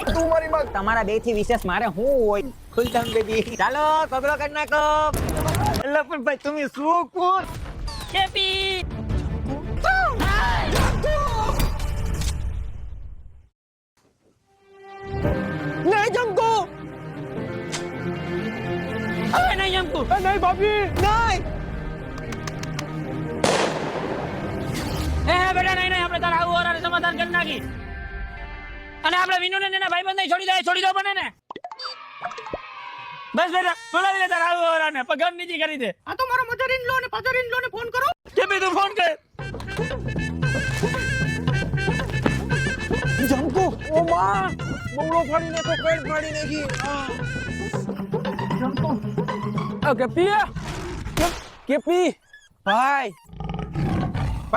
તું મારી માં તમારા બે થી વિશેષ મારે હું હોય ખુલતમ બેબી ચાલો કગડો કરી નાખો એટલે પણ ભાઈ તમે શું કોણ કેપી નહીં જમકો નહીં જમકો નહીં ભાભી નહીં બેટા નહીં આપણે તારા આવું ઓરાને સમાધાન કરી નાખી અને આપણે વિનુને એના ભાઈબંધને છોડી દો બને ને બસ બેટા બોલાવી લે તારા આવું ઓરાને પગર નીચી કરી દે આ તો મારો મધર ઇન લો ને ફાધર ઇન લો ને ફોન કરો કે ભઈ તું ફોન કર જમકો ઓ માં બોલો ફાડીને તો પેટ ફાડી નાખી જમકો ઓકે કે પી ભાઈ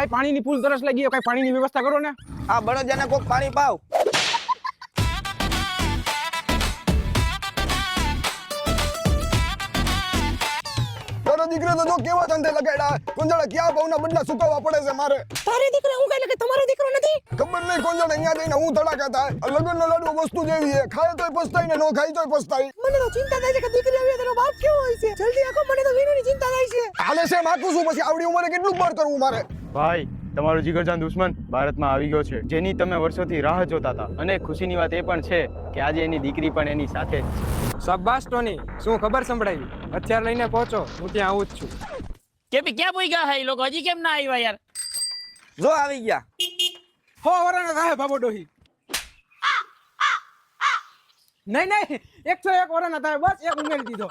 પાણીની ફૂલ તરસ લાગી કઈ પાણીની વ્યવસ્થા કરો ને આ બળદજાને કોક પાણી પાવ તારો દીકરો તો જો કેવા ધંધે લગાડ્યા કોંજળા ક્યાં ભાવના બદલા સુકવવા પડે છે મારે તારી દીકરો હું કઈ લગે તમારો દીકરો નથી ખબર નહીં કોંજળ અહીંયા જઈને હું ધડાકા થાય લગનનો લાડુ વસ્તુ જેવી છે ખાય તોય પસ્તાય ને નો ખાય તોય પસ્તાય મને તો ચિંતા થાય છે કે દીકરી આવી તેનો બાપ કેવો હોય છે જલ્દી આખો મને તો વિનુની ચિંતા થાય છે હાલે છે માકું છું પછી આવડી ઉંમરે કેટલું બર કરવું મારે ભાઈ તમારો જીગરજાન દુશ્મન ભારતમાં આવી ગયો છે જેની તમે વર્ષોથી રાહ જોતા હતા અને ખુશીની વાત એ પણ છે કે આજે એની દીકરી પણ એની સાથે શાબાશ ટોની શું ખબર સંભળાવી હથિયાર લઈને પહોંચો હું ત્યાં આવું જ છું કેપી ક્યાં પોઈ ગયા હે લોકો હજી કેમ ના આવ્યા યાર જો આવી ગયા હો વરાના થાય બાબો ડોહી નહીં 101 વરાના થાય બસ એક ઉમેરી દીધો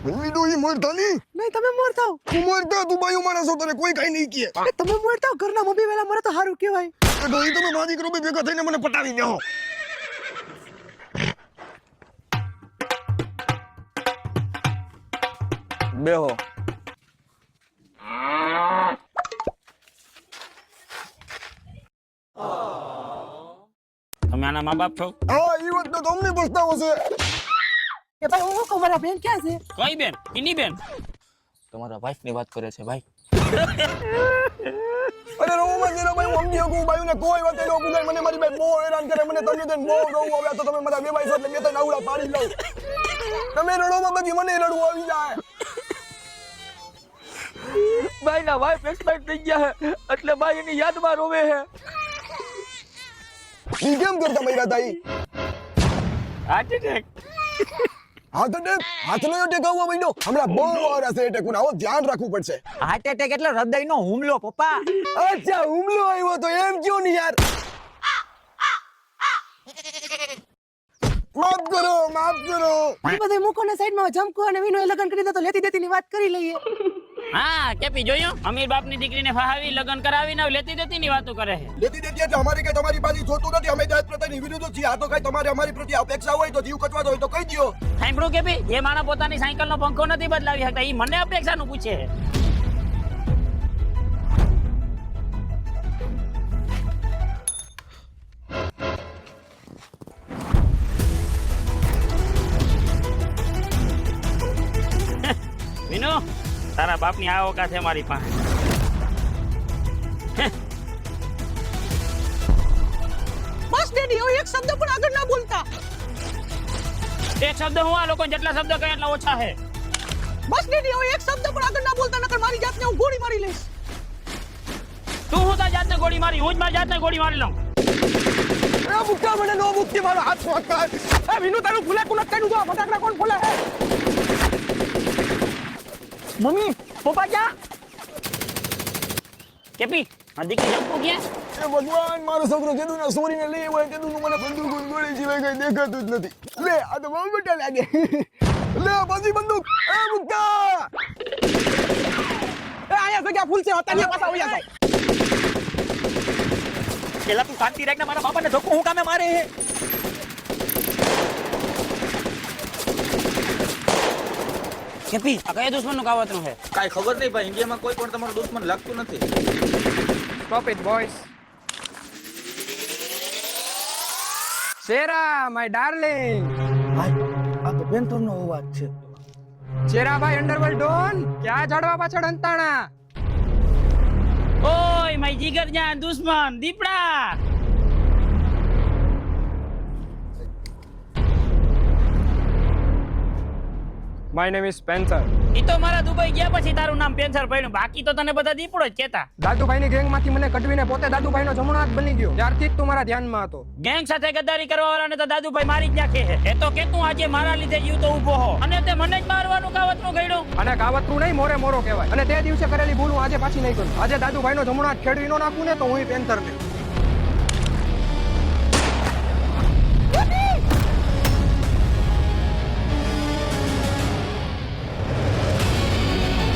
વિડોઈ મોરતાની નહીં તમે મોરતાઓ તું મોરતા તું બાયું માણસ છો તને કોઈ કઈ નહીં કહે તમે મોરતાઓ ઘરના મમ્મી વેલા મરે તો સારું કહેવાય એ ડોઈ તમે મારી કરો બે ભેગા થઈને મને પટાવી દેહો બેહો તમે આના મા બાપ છો હા ઈ વાત તો તમને પસ્તાવો છે કે ભાઈ હું કહું મારા બેન ક્યાં છે કઈ બેન ઇની બેન તમારા વાઇફ ની વાત કરે છે ભાઈ અરે રોમાં જેનો ભાઈ હું સમજી શકું બાયુને કોઈ વાત એનો કુદાય મને મારી ભાઈ બહુ હેરાન કરે મને તમને દેન બહુ રહું હવે તો તમે મારા બે ભાઈ છો એટલે બે ત્રણ આવડા પાડી લઉં તમે રડોમાં પછી મને રડવું આવી જાય ભાઈ ના વાઇફ એક્સપાયર થઈ ગયા હે એટલે ભાઈ એની યાદમાં રોવે હે ઈ કેમ કરતા મૈરા તાઈ હાર્ટ એટેક હાથનો અટેક આવવા માંડ્યો હમણાં બહુ વાર હશે અટેક આવો ધ્યાન રાખવું પડશે હાર્ટ એટેક એટલે હૃદયનો હુમલો પપ્પા અચ્છા હુમલો આવ્યો તો એમ ક્યો ને યાર માફ કરો એ બધે મૂકો ને સાઈડમાં જમકો અને વિનુએ લગ્ન કરી દે તો લેતી દેતીની વાત કરી લઈએ હા કેપી જોયું અમીર બાપની દીકરીને ફહાવી લગ્ન કરાવીને લેતી દેતીની વાતો કરે છે લેતી દેતી એટલે અમારી કે તમારી પાસે જોતું નથી અમે જાત પ્રત્યેની વિરુદ્ધ છીએ આ તો કઈ તમારે અમારી પ્રત્યે અપેક્ષા હોય તો જીવ કચવાતો હોય તો કહી દો સાંભળ્યું કેપી જે માણસ પોતાની સાયકલનો પંખો નથી બદલાવી શકતા ઈ મને અપેક્ષાનું પૂછે વિનો તારા બાપની આ ઓકાત છે મારી પાસે બસ ડેડી હવે એક શબ્દ પણ આગળ ના બોલતા એક શબ્દ હું આ લોકો જેટલા શબ્દ કહે એટલા ઓછા છે બસ ડેડી હવે એક શબ્દ પણ આગળ ના બોલતા નકર મારી જાતને હું ગોળી મારી લઈશ તું હું તાર જાતને ગોળી મારી હું જ મારી જાતને ગોળી મારી લઉં એ મુક્કા મને નો મુક્તિ મારો હાથ છોડતા એ વિનુ તારું ફૂલે કોણ કાઢ્યું તો ફટાકડા કોણ ફૂલે મમ્મી પપ્પા ક્યાં કેપી આ દીકરી જમકો ક્યાં એ ભગવાન મારો છોકરો જેદુના સોરીને લઈ હોય તેદુનું મને બંદૂક ગોળી સિવાય કઈ દેખાતું જ નથી લે આ તો બહુ મોટા લાગે લે બાજી બંદૂક એ મુક્તા એ આયા જગ્યા ફૂલ છે હતાની પાછા ઓયા જાય પેલા તું શાંતિ રાખ ને મારા બાપાને ધોકો હું કામે મારે હે કેપી આ કયા દુશ્મનનું કાવતરું છે કાઈ ખબર નહીં ભાઈ ઇન્ડિયામાં કોઈ પણ તમારો દુશ્મન લાગતું નથી stop it boys Shera my darling ભાઈ આ તો પેન્થરનો અવાજ છે ચેરાભાઈ અંડરવર્લ્ડ ડોન ક્યાં ઝાડવા પાછળ અંતાણા? ઓય માય જીગરજાન દુશ્મન દીપડા. My name is Spencer. ઈ તો મારા દુબઈ ગયા પછી તારું નામ પેન્સર પડ્યું, બાકી તો તને બધા દીપડો જ કહેતા. દાદુભાઈની ગેંગમાંથી મને કઢવીને પોતે દાદુભાઈનો જમણો હાથ બની ગયો. ત્યારથી જ તું મારા ધ્યાનમાં હતો. ગેંગ સાથે ગદ્દારી કરવા વાળાને તો દાદુભાઈ મારી જ નાખે છે. એ તો કે તું આજે મારા લીધે જીવ તો ઊભો હો, અને તે મને જ મારવાનું કાવતરું ઘડ્યું. અને કાવતરું નહીં, મોરે મોરો કહેવાય. અને તે દિવસે કરેલી ભૂલ હું આજે પાછી નહીં કરું. આજે દાદુભાઈનો જમણો હાથ ખેડવી ન નાખું ને તો હું પેન્સર ને